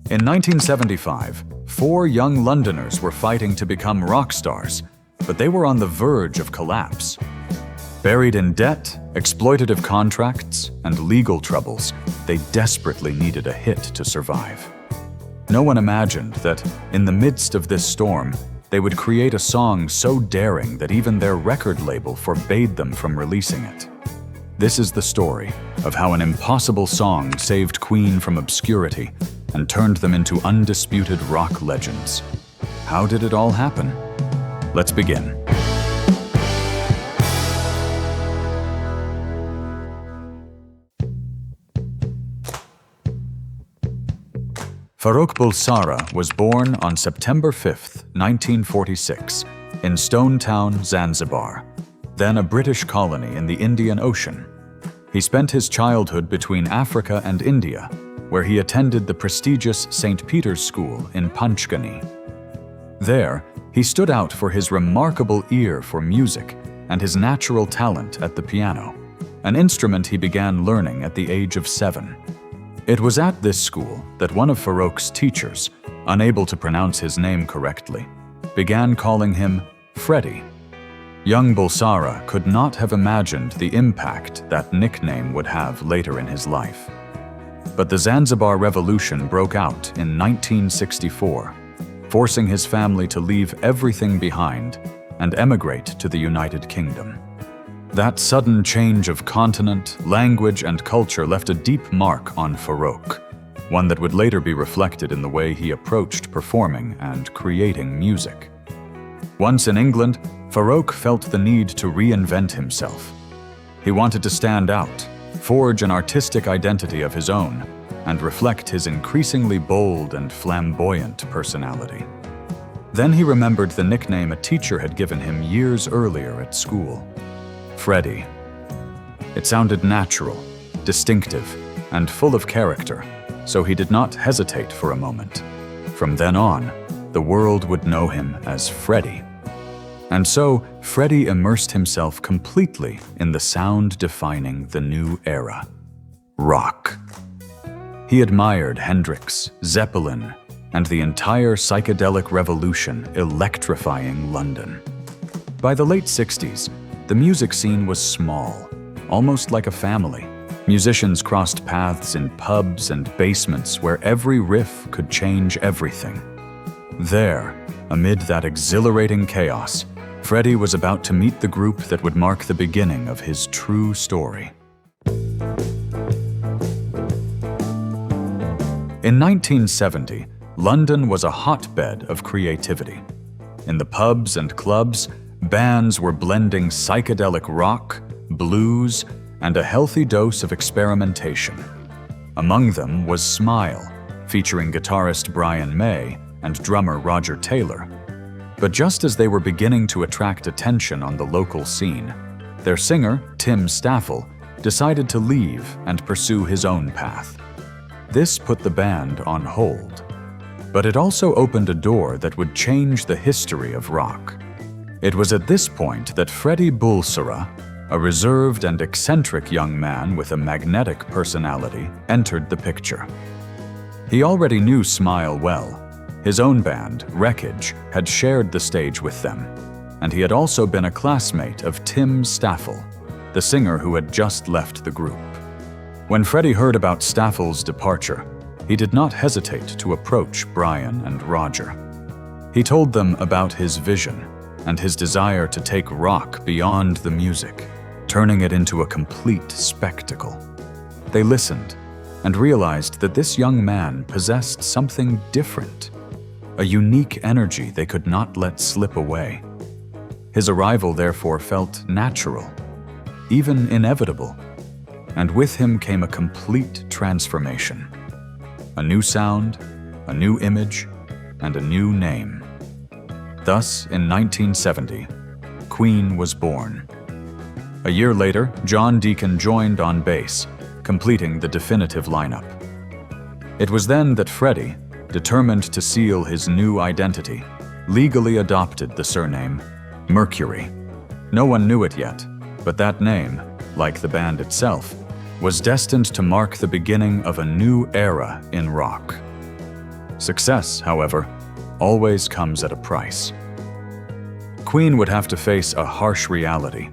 In 1975, 4 young Londoners were fighting to become rock stars, but they were on the verge of collapse. Buried in debt, exploitative contracts, and legal troubles, they desperately needed a hit to survive. No one imagined that, in the midst of this storm, they would create a song so daring that even their record label forbade them from releasing it. This is the story of how an impossible song saved Queen from obscurity and turned them into undisputed rock legends. How did it all happen? Let's begin. Farrokh Bulsara was born on September 5, 1946, in Stone Town, Zanzibar, then a British colony in the Indian Ocean. He spent his childhood between Africa and India, where he attended the prestigious St. Peter's School in Panchgani. There, he stood out for his remarkable ear for music and his natural talent at the piano, an instrument he began learning at the age of 7. It was at this school that one of Farrokh's teachers, unable to pronounce his name correctly, began calling him Freddie. Young Bulsara could not have imagined the impact that nickname would have later in his life. But the Zanzibar Revolution broke out in 1964, forcing his family to leave everything behind and emigrate to the United Kingdom. That sudden change of continent, language, and culture left a deep mark on Farrokh, one that would later be reflected in the way he approached performing and creating music. Once in England, Farrokh felt the need to reinvent himself. He wanted to stand out, forge an artistic identity of his own, and reflect his increasingly bold and flamboyant personality. Then he remembered the nickname a teacher had given him years earlier at school. Freddie. It sounded natural, distinctive, and full of character, so he did not hesitate for a moment. From then on, the world would know him as Freddie. And so, Freddie immersed himself completely in the sound defining the new era: rock. He admired Hendrix, Zeppelin, and the entire psychedelic revolution electrifying London. By the late 60s, the music scene was small, almost like a family. Musicians crossed paths in pubs and basements where every riff could change everything. There, amid that exhilarating chaos, Freddie was about to meet the group that would mark the beginning of his true story. In 1970, London was a hotbed of creativity. In the pubs and clubs, bands were blending psychedelic rock, blues, and a healthy dose of experimentation. Among them was Smile, featuring guitarist Brian May and drummer Roger Taylor. But just as they were beginning to attract attention on the local scene, their singer, Tim Staffel, decided to leave and pursue his own path. This put the band on hold. But it also opened a door that would change the history of rock. It was at this point that Freddie Bulsara, a reserved and eccentric young man with a magnetic personality, entered the picture. He already knew Smile well. His own band, Wreckage, had shared the stage with them, and he had also been a classmate of Tim Staffel, the singer who had just left the group. When Freddie heard about Staffel's departure, he did not hesitate to approach Brian and Roger. He told them about his vision and his desire to take rock beyond the music, turning it into a complete spectacle. They listened and realized that this young man possessed something different, a unique energy they could not let slip away. His arrival therefore felt natural, even inevitable, and with him came a complete transformation. A new sound, a new image, and a new name. Thus, in 1970, Queen was born. A year later, John Deacon joined on bass, completing the definitive lineup. It was then that Freddie, determined to seal his new identity, legally adopted the surname Mercury. No one knew it yet, but that name, like the band itself, was destined to mark the beginning of a new era in rock. Success, however, always comes at a price. Queen would have to face a harsh reality.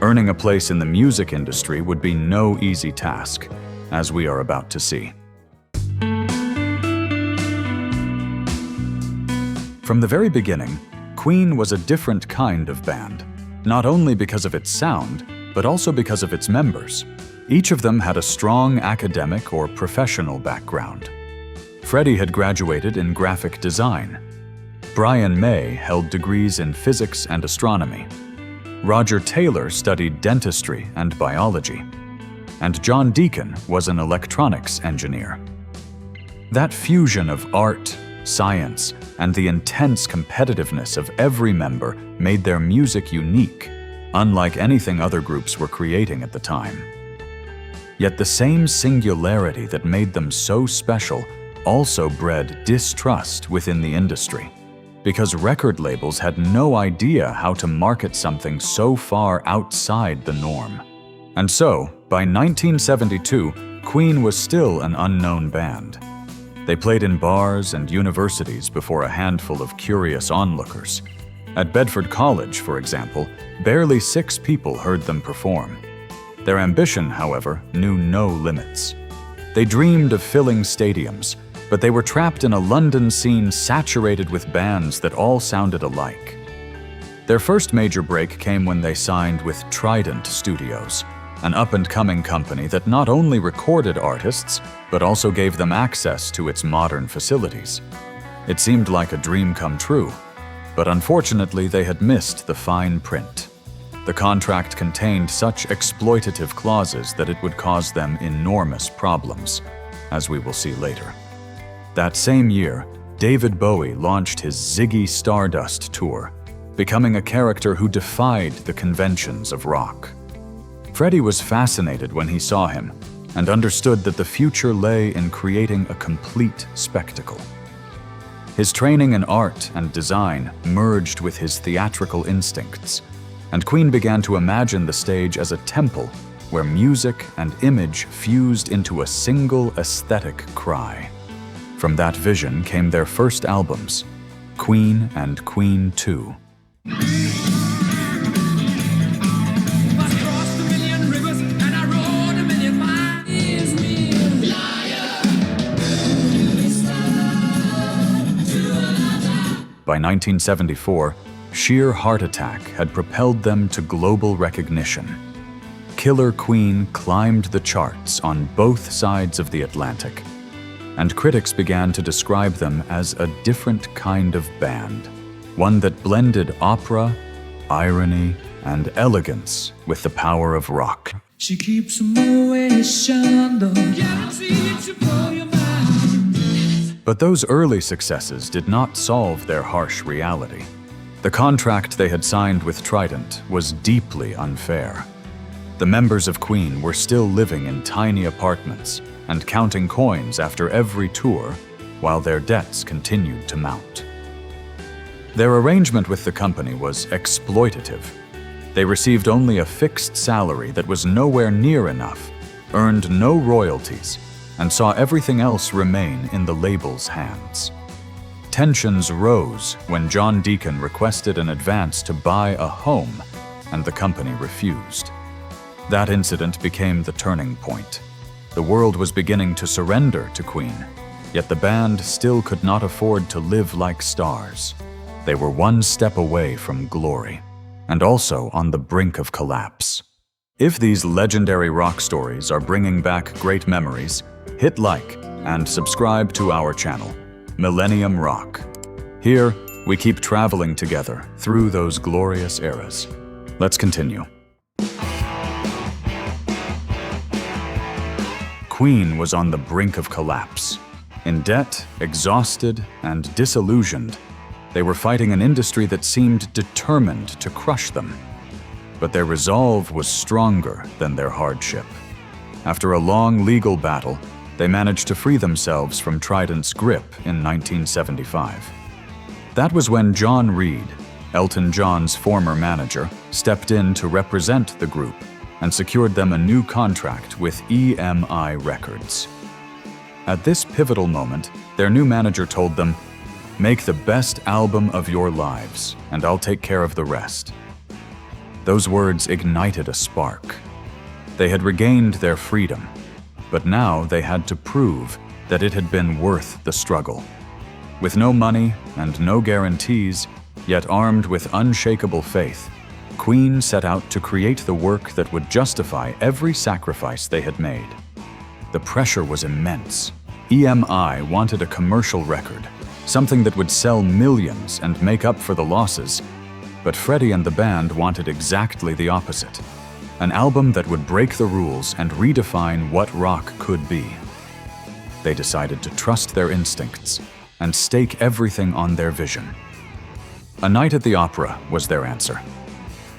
Earning a place in the music industry would be no easy task, as we are about to see. From the very beginning, Queen was a different kind of band, not only because of its sound, but also because of its members. Each of them had a strong academic or professional background. Freddie had graduated in graphic design. Brian May held degrees in physics and astronomy. Roger Taylor studied dentistry and biology. And John Deacon was an electronics engineer. That fusion of art, science, and the intense competitiveness of every member made their music unique, unlike anything other groups were creating at the time. Yet the same singularity that made them so special also bred distrust within the industry, because record labels had no idea how to market something so far outside the norm. And so, by 1972, Queen was still an unknown band. They played in bars and universities before a handful of curious onlookers. At Bedford College, for example, barely 6 people heard them perform. Their ambition, however, knew no limits. They dreamed of filling stadiums, but they were trapped in a London scene saturated with bands that all sounded alike. Their first major break came when they signed with Trident Studios, an up-and-coming company that not only recorded artists, but also gave them access to its modern facilities. It seemed like a dream come true, but unfortunately they had missed the fine print. The contract contained such exploitative clauses that it would cause them enormous problems, as we will see later. That same year, David Bowie launched his Ziggy Stardust tour, becoming a character who defied the conventions of rock. Freddie was fascinated when he saw him and understood that the future lay in creating a complete spectacle. His training in art and design merged with his theatrical instincts, and Queen began to imagine the stage as a temple where music and image fused into a single aesthetic cry. From that vision came their first albums, Queen and Queen 2. By 1974, sheer heart attack had propelled them to global recognition. Killer Queen climbed the charts on both sides of the Atlantic, and critics began to describe them as a different kind of band, one that blended opera, irony, and elegance with the power of rock. She keeps motion, though. But those early successes did not solve their harsh reality. The contract they had signed with Trident was deeply unfair. The members of Queen were still living in tiny apartments and counting coins after every tour, while their debts continued to mount. Their arrangement with the company was exploitative. They received only a fixed salary that was nowhere near enough, earned no royalties, and saw everything else remain in the label's hands. Tensions rose when John Deacon requested an advance to buy a home, and the company refused. That incident became the turning point. The world was beginning to surrender to Queen, yet the band still could not afford to live like stars. They were one step away from glory, and also on the brink of collapse. If these legendary rock stories are bringing back great memories, hit like and subscribe to our channel, Millennium Rock. Here, we keep traveling together through those glorious eras. Let's continue. Queen was on the brink of collapse. In debt, exhausted, and disillusioned, they were fighting an industry that seemed determined to crush them. But their resolve was stronger than their hardship. After a long legal battle, they managed to free themselves from Trident's grip in 1975. That was when John Reid, Elton John's former manager, stepped in to represent the group and secured them a new contract with EMI Records. At this pivotal moment, Their new manager told them, "Make the best album of your lives, and I'll take care of the rest." Those words ignited a spark. They had regained their freedom, but now they had to prove that it had been worth the struggle. With no money and no guarantees, yet armed with unshakable faith, Queen set out to create the work that would justify every sacrifice they had made. The pressure was immense. EMI wanted a commercial record, something that would sell millions and make up for the losses. But Freddie and the band wanted exactly the opposite. An album that would break the rules and redefine what rock could be. They decided to trust their instincts and stake everything on their vision. A Night at the Opera was their answer.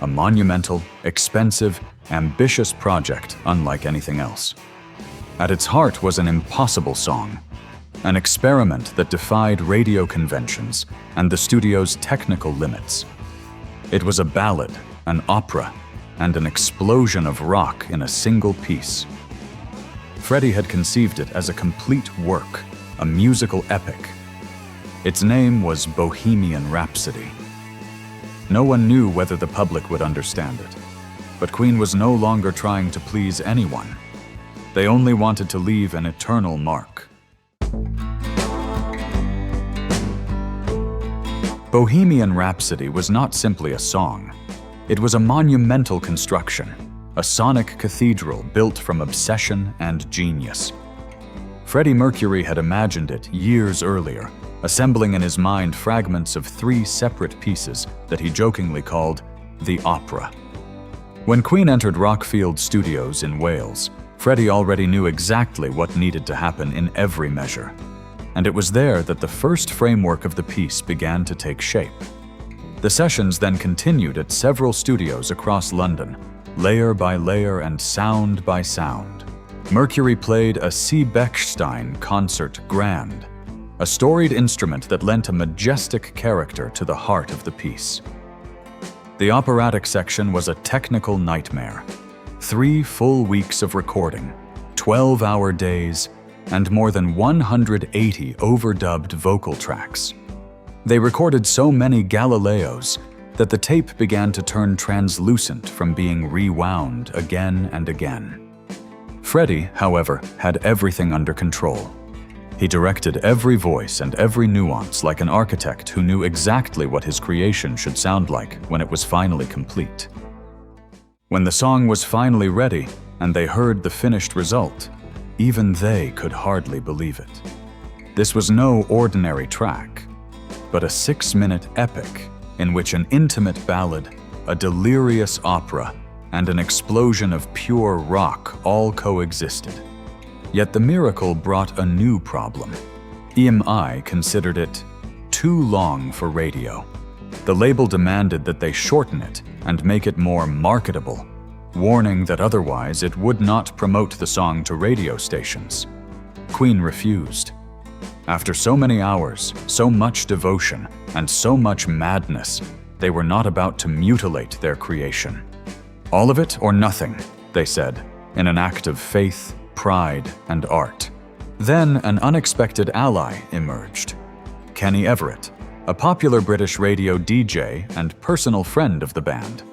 A monumental, expensive, ambitious project unlike anything else. At its heart was an impossible song, an experiment that defied radio conventions and the studio's technical limits. It was a ballad, an opera, and an explosion of rock in a single piece. Freddie had conceived it as a complete work, a musical epic. Its name was Bohemian Rhapsody. No one knew whether the public would understand it, but Queen was no longer trying to please anyone. They only wanted to leave an eternal mark. Bohemian Rhapsody was not simply a song. It was a monumental construction, a sonic cathedral built from obsession and genius. Freddie Mercury had imagined it years earlier, assembling in his mind fragments of 3 separate pieces that he jokingly called the opera. When Queen entered Rockfield Studios in Wales, Freddie already knew exactly what needed to happen in every measure. And it was there that the first framework of the piece began to take shape. The sessions then continued at several studios across London, layer by layer and sound by sound. Mercury played a C. Bechstein concert grand, a storied instrument that lent a majestic character to the heart of the piece. The operatic section was a technical nightmare. 3 full weeks of recording, 12-hour days, and more than 180 overdubbed vocal tracks. They recorded so many Galileos that the tape began to turn translucent from being rewound again and again. Freddie, however, had everything under control. He directed every voice and every nuance like an architect who knew exactly what his creation should sound like when it was finally complete. When the song was finally ready and they heard the finished result, even they could hardly believe it. This was no ordinary track, but a 6-minute epic in which an intimate ballad, a delirious opera, and an explosion of pure rock all coexisted. Yet the miracle brought a new problem. EMI considered it too long for radio. The label demanded that they shorten it and make it more marketable, warning that otherwise it would not promote the song to radio stations. Queen refused. After so many hours, so much devotion, and so much madness, they were not about to mutilate their creation. All of it or nothing, they said, in an act of faith, pride, and art. Then an unexpected ally emerged. Kenny Everett, a popular British radio DJ and personal friend of the band.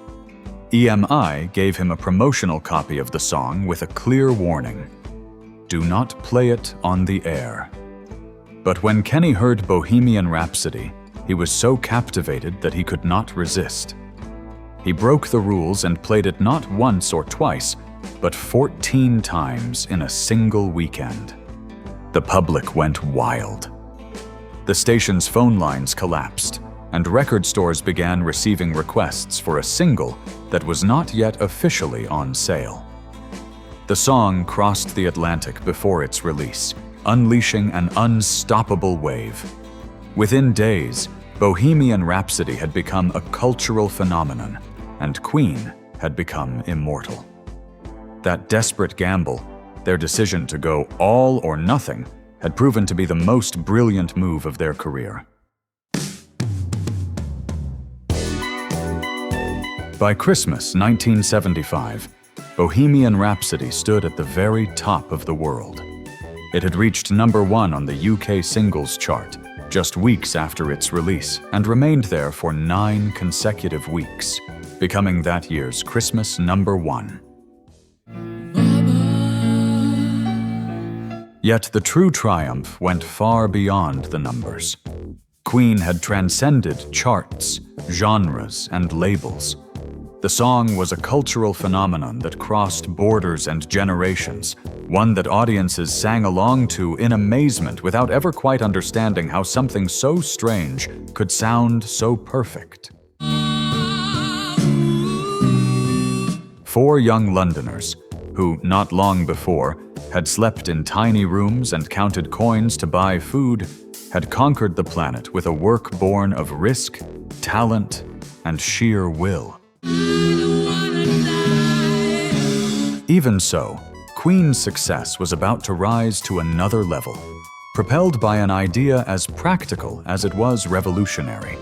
EMI gave him a promotional copy of the song with a clear warning: do not play it on the air. But when Kenny heard Bohemian Rhapsody, he was so captivated that he could not resist. He broke the rules and played it not once or twice, but 14 times in a single weekend. The public went wild. The station's phone lines collapsed, and record stores began receiving requests for a single that was not yet officially on sale. The song crossed the Atlantic before its release, unleashing an unstoppable wave. Within days, Bohemian Rhapsody had become a cultural phenomenon, and Queen had become immortal. That desperate gamble, their decision to go all or nothing, had proven to be the most brilliant move of their career. By Christmas 1975, Bohemian Rhapsody stood at the very top of the world. It had reached #1 on the UK singles chart just weeks after its release and remained there for 9 consecutive weeks, becoming that year's Christmas #1. Yet the true triumph went far beyond the numbers. Queen had transcended charts, genres, and labels. The song was a cultural phenomenon that crossed borders and generations, one that audiences sang along to in amazement without ever quite understanding how something so strange could sound so perfect. 4 young Londoners, who not long before had slept in tiny rooms and counted coins to buy food, had conquered the planet with a work born of risk, talent, and sheer will. Even so, Queen's success was about to rise to another level, propelled by an idea as practical as it was revolutionary.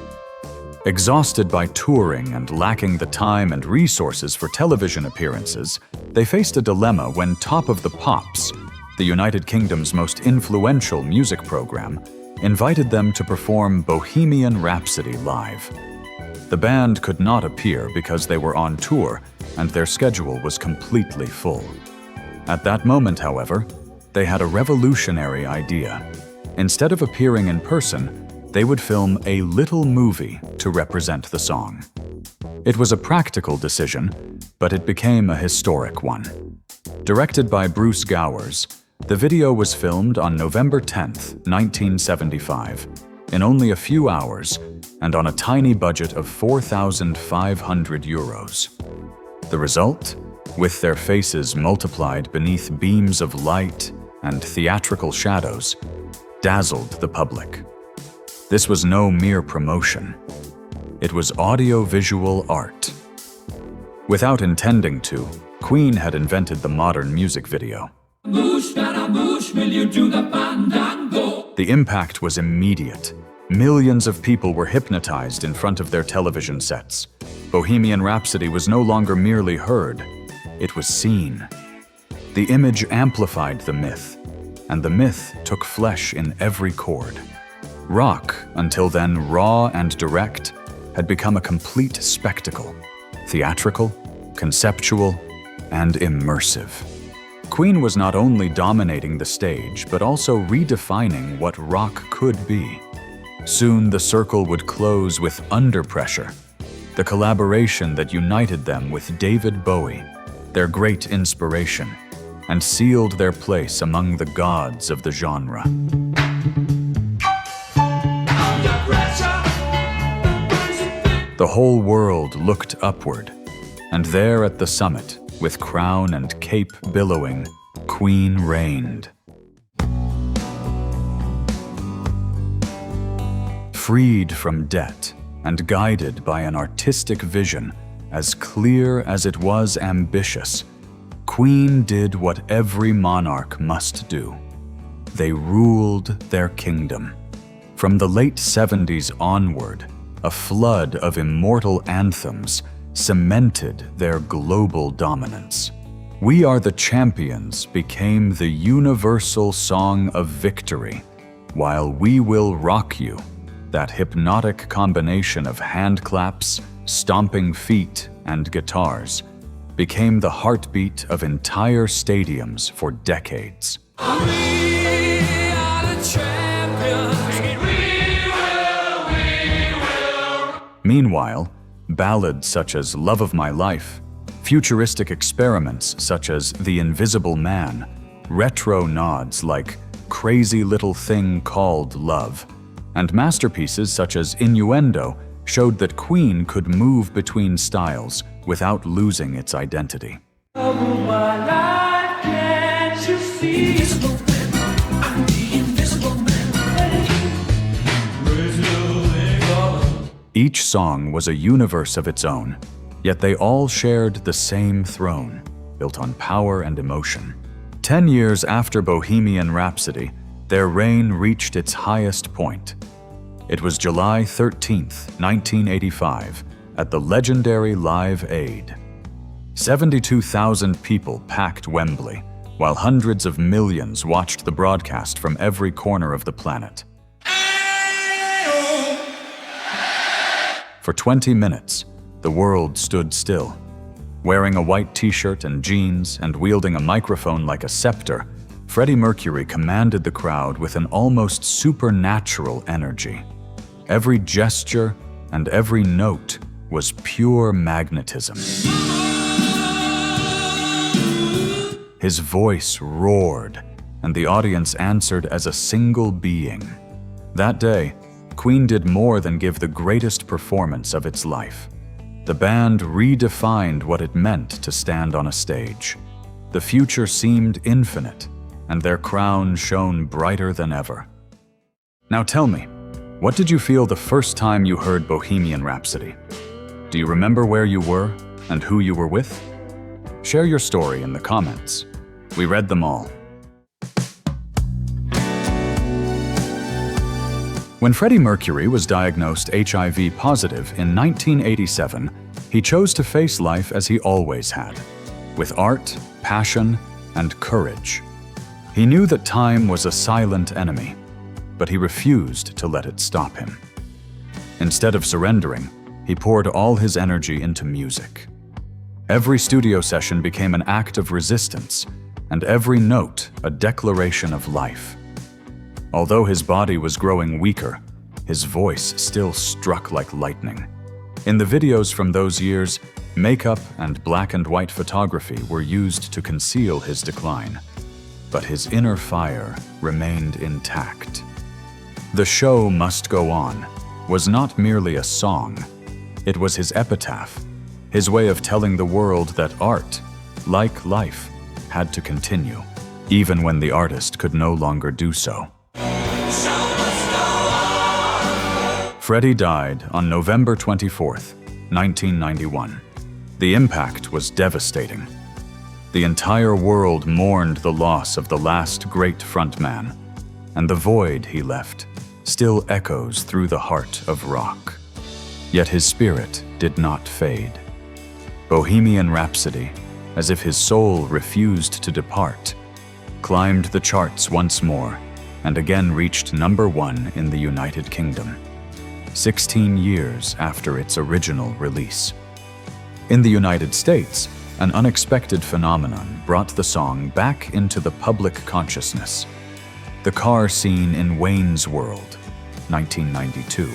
Exhausted by touring and lacking the time and resources for television appearances, they faced a dilemma when Top of the Pops, the United Kingdom's most influential music program, invited them to perform Bohemian Rhapsody live. The band could not appear because they were on tour and their schedule was completely full. At that moment, however, they had a revolutionary idea. Instead of appearing in person, they would film a little movie to represent the song. It was a practical decision, but it became a historic one. Directed by Bruce Gowers, the video was filmed on November 10, 1975, in only a few hours and on a tiny budget of €4,500. The result? With their faces multiplied beneath beams of light and theatrical shadows, dazzled the public. This was no mere promotion. It was audio-visual art. Without intending to, Queen had invented the modern music video. Will you do the fandango? The impact was immediate. Millions of people were hypnotized in front of their television sets. Bohemian Rhapsody was no longer merely heard, it was seen. The image amplified the myth, and the myth took flesh in every chord. Rock, until then raw and direct, had become a complete spectacle, theatrical, conceptual, and immersive. Queen was not only dominating the stage, but also redefining what rock could be. Soon the circle would close with Under Pressure, the collaboration that united them with David Bowie, their great inspiration, and sealed their place among the gods of the genre. The whole world looked upward, and there at the summit, with crown and cape billowing, Queen reigned. Freed from debt and guided by an artistic vision as clear as it was ambitious, Queen did what every monarch must do. They ruled their kingdom. From the late 70s onward, a flood of immortal anthems cemented their global dominance. We Are the Champions became the universal song of victory, while We Will Rock You, that hypnotic combination of hand claps, stomping feet, and guitars, became the heartbeat of entire stadiums for decades. We are the champions. We will. Meanwhile, ballads such as Love of My Life, futuristic experiments such as The Invisible Man, retro nods like Crazy Little Thing Called Love, and masterpieces such as Innuendo showed that Queen could move between styles without losing its identity. Love of my life, can't you see? Invisible man, I'm the invisible man. Each song was a universe of its own, yet they all shared the same throne, built on power and emotion. 10 years after Bohemian Rhapsody, their reign reached its highest point. It was July 13th, 1985, at the legendary Live Aid. 72,000 people packed Wembley, while hundreds of millions watched the broadcast from every corner of the planet. For 20 minutes, the world stood still. Wearing a white t-shirt and jeans and wielding a microphone like a scepter, Freddie Mercury commanded the crowd with an almost supernatural energy. Every gesture and every note was pure magnetism. His voice roared, and the audience answered as a single being. That day, Queen did more than give the greatest performance of its life. The band redefined what it meant to stand on a stage. The future seemed infinite, and their crown shone brighter than ever. Now tell me, what did you feel the first time you heard Bohemian Rhapsody? Do you remember where you were and who you were with? Share your story in the comments. We read them all. When Freddie Mercury was diagnosed HIV positive in 1987, he chose to face life as he always had, with art, passion, and courage. He knew that time was a silent enemy, but he refused to let it stop him. Instead of surrendering, he poured all his energy into music. Every studio session became an act of resistance, and every note a declaration of life. Although his body was growing weaker, his voice still struck like lightning. In the videos from those years, makeup and black and white photography were used to conceal his decline. But his inner fire remained intact. The Show Must Go On was not merely a song. It was his epitaph, his way of telling the world that art, like life, had to continue, even when the artist could no longer do so. Freddie died on November 24, 1991. The impact was devastating. The entire world mourned the loss of the last great frontman, and the void he left still echoes through the heart of rock. Yet his spirit did not fade. Bohemian Rhapsody, as if his soul refused to depart, climbed the charts once more and again reached #1 in the United Kingdom, 16 years after its original release. In the United States, an unexpected phenomenon brought the song back into the public consciousness. The car scene in Wayne's World, 1992.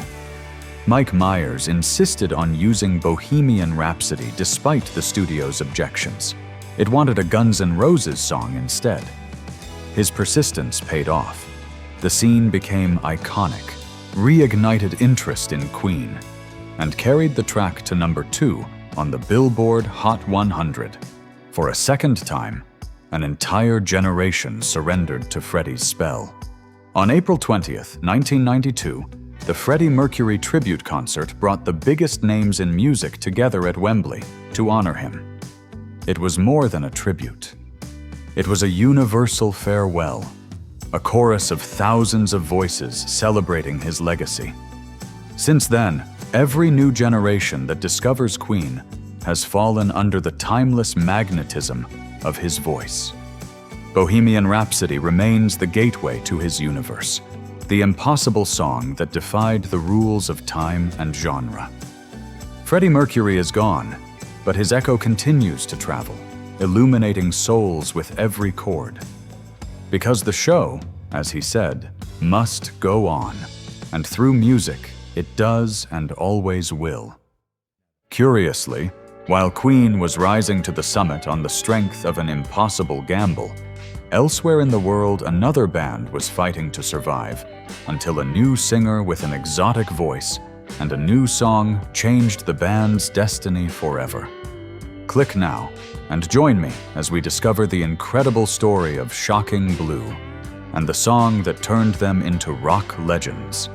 Mike Myers insisted on using Bohemian Rhapsody despite the studio's objections. It wanted a Guns N' Roses song instead. His persistence paid off. The scene became iconic, reignited interest in Queen, and carried the track to #2 on the Billboard Hot 100. For a second time, an entire generation surrendered to Freddie's spell. On April 20th, 1992, the Freddie Mercury tribute concert brought the biggest names in music together at Wembley to honor him. It was more than a tribute. It was a universal farewell, a chorus of thousands of voices celebrating his legacy. Since then, every new generation that discovers Queen has fallen under the timeless magnetism of his voice. Bohemian Rhapsody remains the gateway to his universe, the impossible song that defied the rules of time and genre. Freddie Mercury is gone, but his echo continues to travel, illuminating souls with every chord. Because the show, as he said, must go on, and through music, it does and always will. Curiously, while Queen was rising to the summit on the strength of an impossible gamble, elsewhere in the world another band was fighting to survive, until a new singer with an exotic voice and a new song changed the band's destiny forever. Click now and join me as we discover the incredible story of Shocking Blue and the song that turned them into rock legends.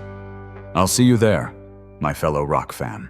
I'll see you there, my fellow rock fan.